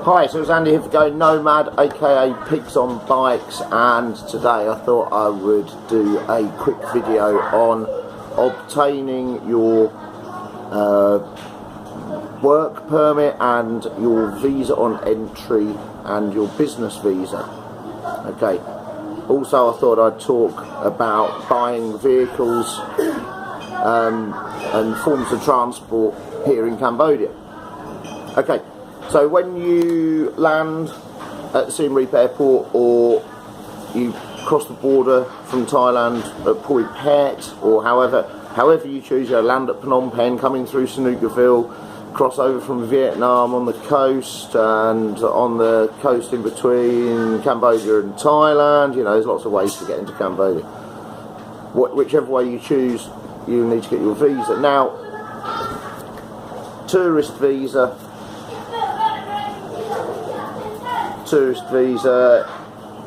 Hi, so it's Andy here for Going Nomad, aka Pigs on Bikes, and today I thought I would do a quick video on obtaining your work permit and your visa on entry and your business visa. Okay. Also, I thought I'd talk about buying vehicles and forms of transport here in Cambodia. Okay. So when you land at Siem Reap Airport, or you cross the border from Thailand at Phuket, or however you choose, you land at Phnom Penh, coming through Sanukoville, cross over from Vietnam on the coast, and on the coast in between Cambodia and Thailand. You know, there's lots of ways to get into Cambodia. Whichever way you choose, you need to get your visa. Now, tourist visa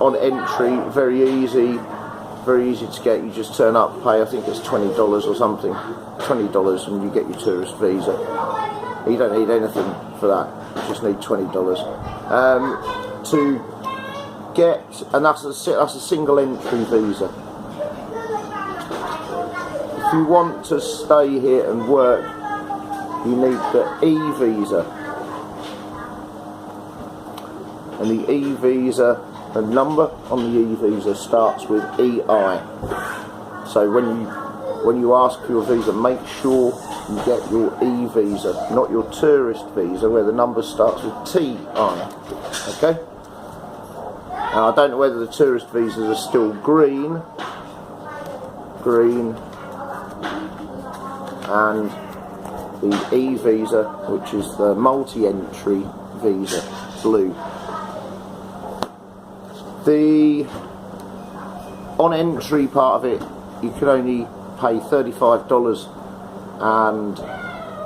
on entry, very easy to get. You just turn up, pay, I think it's $20 or something, $20, and you get your tourist visa. You don't need anything for that, you just need $20 to get, and that's a single entry visa. If you want to stay here and work, you need the E-visa. And the E-visa, the number on the E-visa starts with EI. So when you ask for your visa, make sure you get your E-visa, not your tourist visa, where the number starts with TI. Okay? Now, I don't know whether the tourist visas are still green, and the E-visa, which is the multi-entry visa, blue. The on-entry part of it, you can only pay $35, and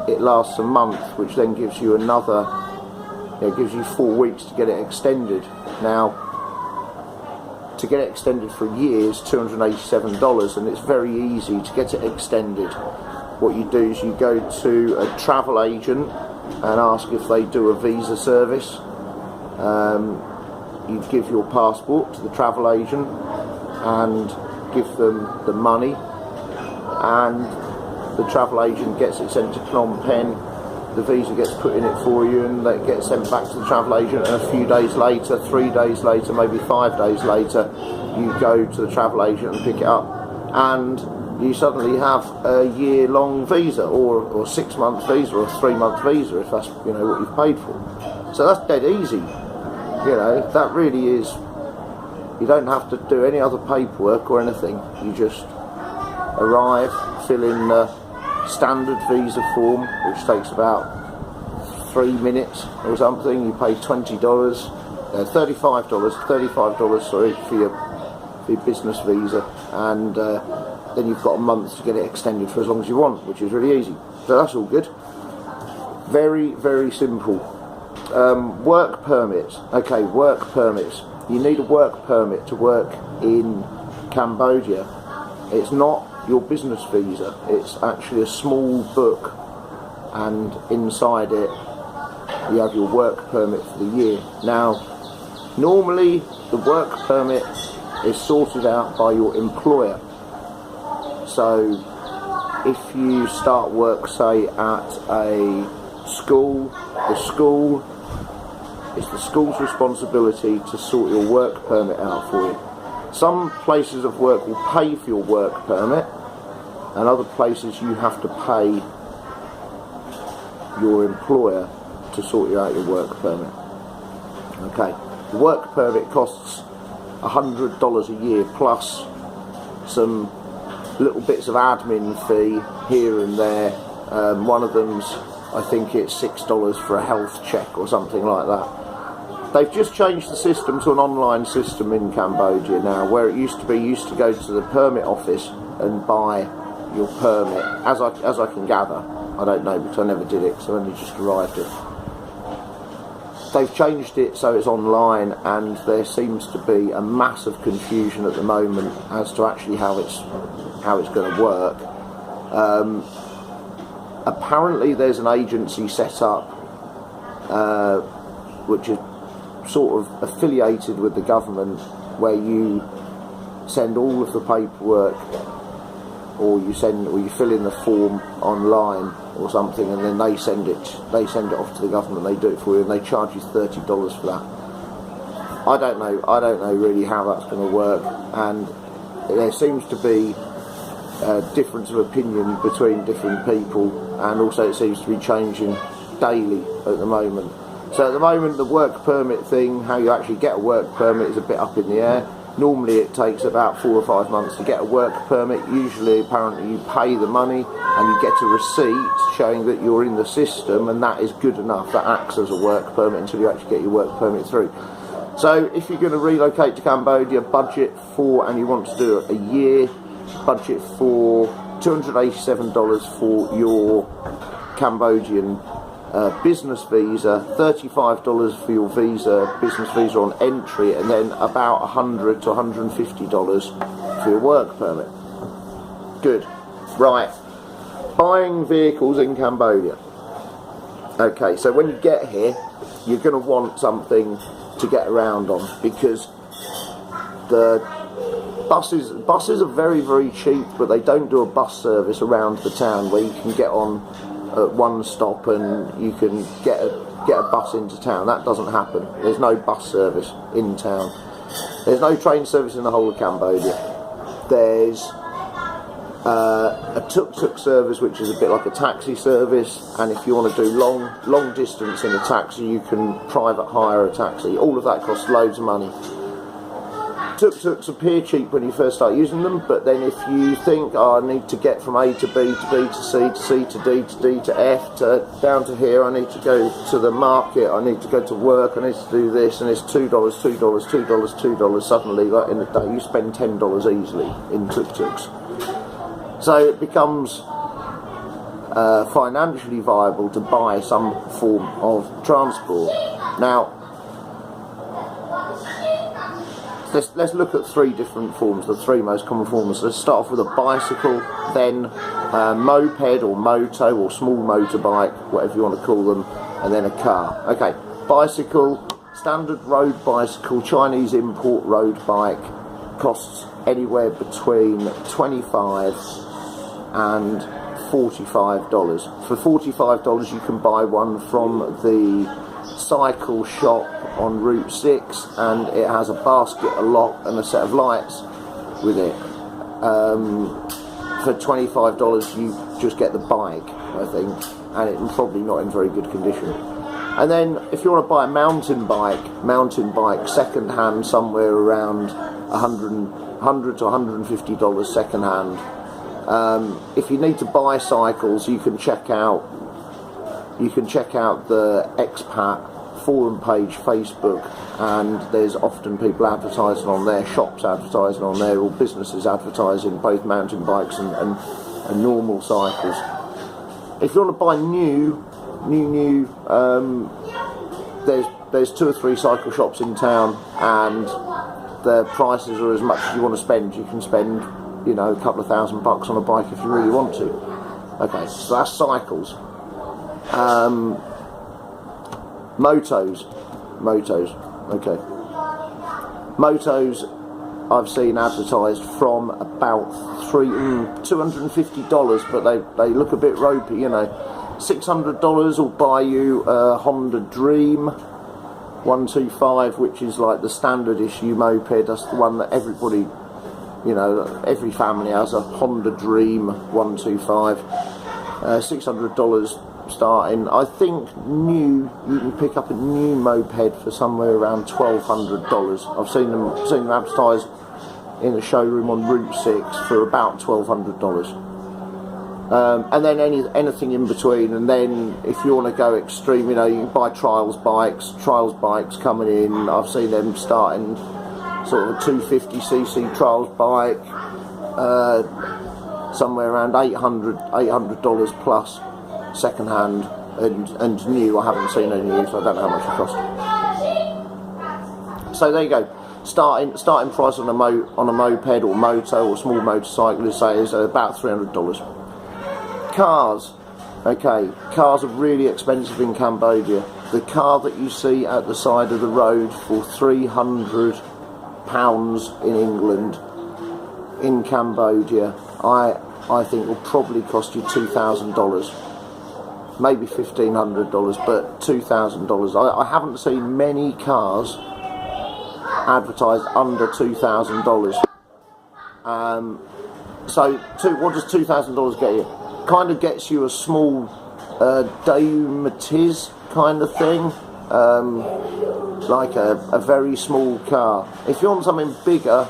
it lasts a month, which then gives you another, it gives you 4 weeks to get it extended. Now, to get it extended for a year is $287, and it's very easy to get it extended. What you do is you go to a travel agent and ask if they do a visa service. You give your passport to the travel agent and give them the money, and the travel agent gets it sent to Phnom Penh. The visa gets put in it for you, and it gets sent back to the travel agent, and a few days later, 3 days later, maybe 5 days later, you go to the travel agent and pick it up, and you suddenly have a year-long visa, or a 6-month visa, or a 3-month visa, if that's, you know, what you've paid for. So that's dead easy. You know, that really is, you don't have to do any other paperwork or anything. You just arrive, fill in the standard visa form, which takes about 3 minutes or something. You pay $35, sorry, for your business visa, and then you've got a month to get it extended for as long as you want, which is really easy. So that's all good. Very, very simple. Work permits. Okay, work permits. You need a work permit to work in Cambodia. It's not your business visa, it's actually a small book, and inside it you have your work permit for the year. Now, normally the work permit is sorted out by your employer. So if you start work, say, at a school, it's the school's responsibility to sort your work permit out for you. Some places of work will pay for your work permit, and other places you have to pay your employer to sort you out your work permit. Okay, the work permit costs $100 a year, plus some little bits of admin fee here and there. One of them's, I think it's $6 for a health check or something like that. They've just changed the system to an online system in Cambodia now, where it used to be, you used to go to the permit office and buy your permit, as I can gather. I don't know, because I never did it, because I only just arrived here. They've changed it so it's online, and there seems to be a massive confusion at the moment as to actually how it's going to work. Apparently there's an agency set up which is sort of affiliated with the government, where you send all of the paperwork, or you fill in the form online or something, and then they send it off to the government. They do it for you, and they charge you $30 for that. I don't know really how that's going to work, and there seems to be a difference of opinion between different people, and also it seems to be changing daily at the moment. So at the moment, the work permit thing, how you actually get a work permit, is a bit up in the air. Normally it takes about 4 or 5 months to get a work permit. Usually, apparently, you pay the money and you get a receipt showing that you're in the system, and that is good enough. That acts as a work permit until you actually get your work permit through. So if you're going to relocate to Cambodia, budget for, and you want to do it a year, budget for $287 for your Cambodian business visa, $35 for your business visa on entry, and then about $100 to $150 for your work permit. Good. Right. Buying vehicles in Cambodia. Okay, so when you get here, you're going to want something to get around on, because the buses are very, very cheap, but they don't do a bus service around the town where you can get on at one stop and you can get a bus into town. That doesn't happen. There's no bus service in town. There's no train service in the whole of Cambodia. There's a tuk-tuk service, which is a bit like a taxi service, and if you want to do long distance in a taxi, you can private hire a taxi. All of that costs loads of money. Tuk-tuks appear cheap when you first start using them, but then if you think, I need to get from A to B to B to C to C to D to D to F to down to here, I need to go to the market, I need to go to work, I need to do this, and it's $2, suddenly, like in a day, you spend $10 easily in tuk-tuks. So it becomes financially viable to buy some form of transport. Now, let's look at 3 different forms, the 3 most common forms. Let's start off with a bicycle, then a moped or moto or small motorbike, whatever you want to call them, and then a car. Okay, bicycle, standard road bicycle, Chinese import road bike, costs anywhere between $25 and $45. For $45 you can buy one from the cycle shop on Route 6, and it has a basket, a lock and a set of lights with it. For $25 you just get the bike, I think, and it's probably not in very good condition. And then if you want to buy a mountain bike second hand, somewhere around $100 to $150 second hand. If you need to buy cycles, you can check out the expat forum page, Facebook, and there's often people advertising on there, shops advertising on there, or businesses advertising both mountain bikes and normal cycles. If you want to buy new, there's 2 or 3 cycle shops in town, and the prices are as much as you want to spend. You can spend, a couple of $1,000 on a bike if you really want to. Okay, so that's cycles. Motos, okay. Motos I've seen advertised from about $250, but they look a bit ropey, $600 will buy you a Honda Dream 125, which is like the standard issue moped. That's the one that everybody, every family has a Honda Dream 125. $600 starting. I think you can pick up a new moped for somewhere around $1,200. I've seen them advertised in a showroom on Route 6 for about $1,200. And then anything in between. And then if you want to go extreme, you can buy trials bikes coming in. I've seen them starting sort of a 250cc trials bike, somewhere around $800 plus second hand, and new. I haven't seen any new, so I don't know how much it costs. So there you go. Starting price on a moped or moto or small motorcycle, is about $300. Cars. Okay, cars are really expensive in Cambodia. the car that you see at the side of the road for £300 in England, in Cambodia, I think will probably cost you $2,000, maybe $1,500, but $2,000. I haven't seen many cars advertised under $2,000. So what does $2,000 get you? Kind of gets you a small Matiz kind of thing, like a very small car. If you want something bigger,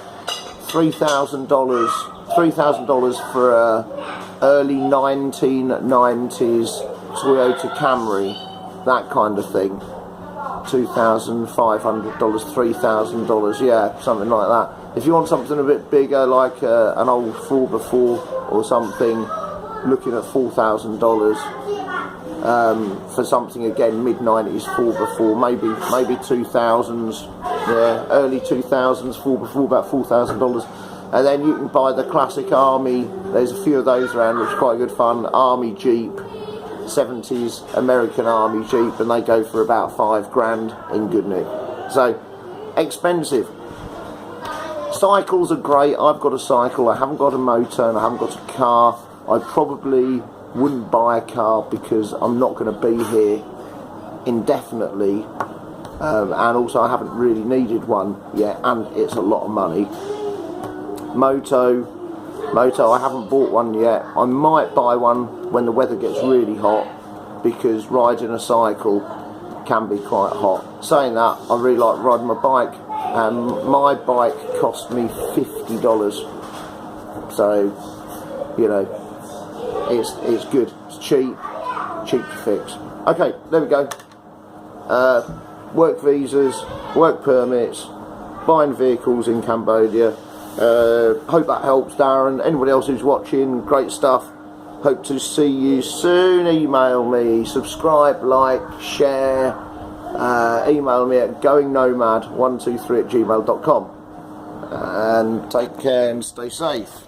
$3,000 for a early 1990s Toyota Camry, that kind of thing. $2,500, $3,000, yeah, something like that. If you want something a bit bigger, like an old 4x4 or something, looking at $4,000 for something again mid-90s 4x4, maybe 2000s, yeah, early 2000s 4x4, about $4,000. And then you can buy the classic Army. There's a few of those around, which is quite good fun. Army Jeep, 70s American Army Jeep, and they go for about £5,000 in good nick. So expensive. Cycles are great. I've got a cycle. I haven't got a motor and I haven't got a car. I probably wouldn't buy a car because I'm not going to be here indefinitely, and also I haven't really needed one yet, and it's a lot of money. Moto, I haven't bought one yet. I might buy one when the weather gets really hot, because riding a cycle can be quite hot. Saying that, I really like riding my bike, and my bike cost me $50. So, you know, it's good, it's cheap to fix. Okay, there we go. Work visas, work permits, buying vehicles in Cambodia. Hope that helps, Darren. Anybody else who's watching, great stuff. Hope to see you soon. Email me, subscribe, like, share. Email me at goingnomad123@gmail.com. And take care and stay safe.